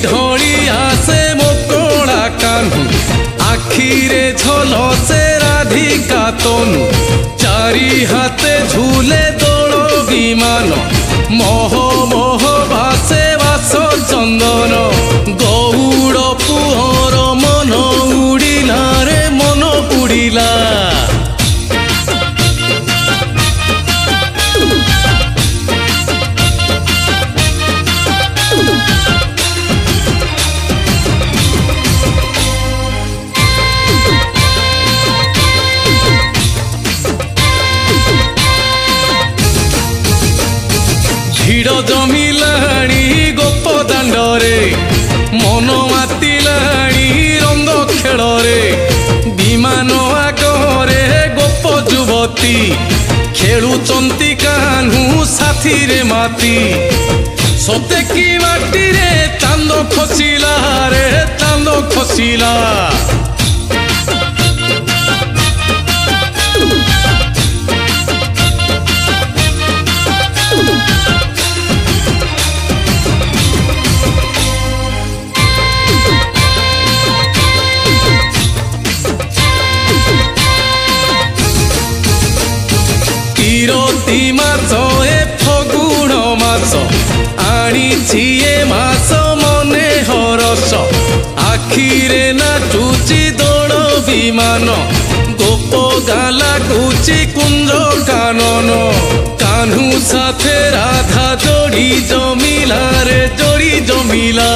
ढली आसे मोकड़ा कान्हू आखिरे झलसे राधिका तनु चारि हाथे झूले दोल विमान मोह मोह भासे वास चंदन गौड़ पुहर मन उड़िला रे मन उड़िला ভিড় জমিলাণী গোপ দাণ্ডরে মন মাতিলাণী রঙ্গ খেলরে বিমান আগরে গোপ যুবতী খেলুচন্তি কাহ্নু সাথীরে মাতি সতে কি মাটিরে চাঁদ খসিলা রে চাঁদ খসিলা তিরতি মাছ এ ফগুণ মাছ আনিছি এ মাছ মনে হরস আখিরে নাচুচি দোল বিমান গোপ গালা গুচি কুঞ্জ কানন কানু সাথে রাধা জড়ি জমিলা রে জড়ি জমিলা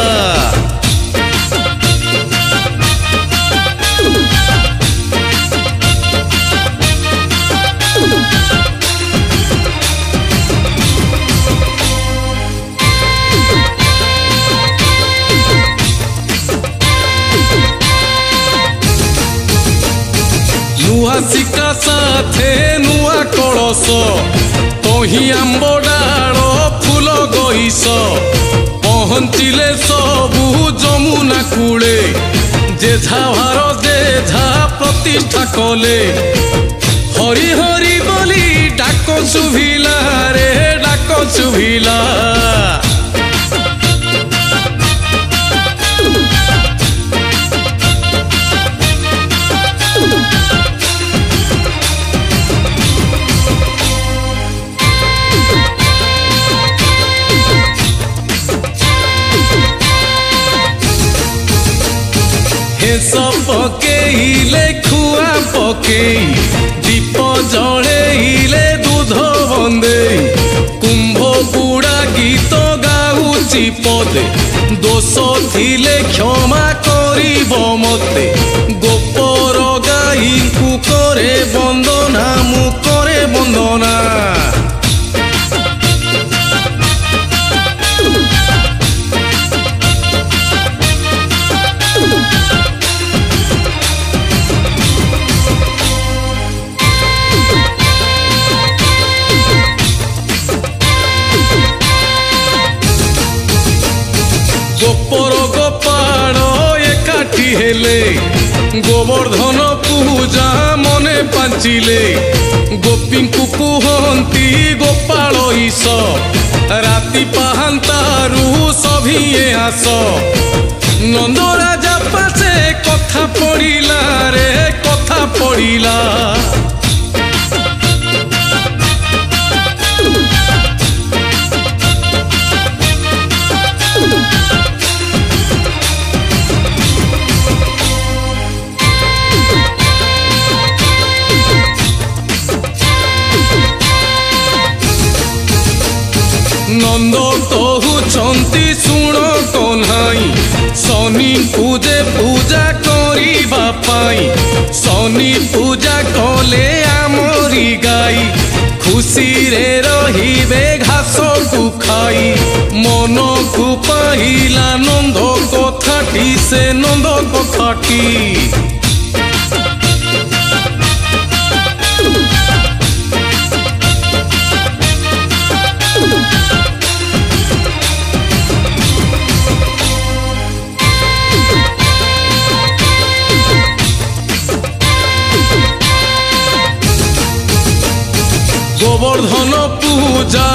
नुआ शिका साथे नुआ कलश तही आंब डाल फूल गईस पहुँचिले सबू जमुना कूले जेझा भार जेझा प्रतिष्ठा कले हरि हरि बोली डाक शुभिला रे डाक शुभिला सब पकेइले खुआ पकेई दीप जड़ेइले दूध बंदे कुंभ बुड़ा गीत गाउची पदे दोष थिले क्षमा करिब मते गोपर गाई को करे वंदना मु करे वंदना गोपर गोपाल एकाठी हेले गोवर्धन पूजा मने पांचिले गोपी को कुहंती गोपाल ईश राति पाहांतारू सभिए आस नंद राजा पासे कथा पड़िला रे कथा पड़िला नंद कहउछंती सुण कन्हाई शनि पूजे पूजा करिबा पाई शनि पूजा कले आमरी गाई खुशी रे रहिबे घास को खाई मन को पाइला नंद कथाटी से नंद कथाटी गोवर्धन पूजा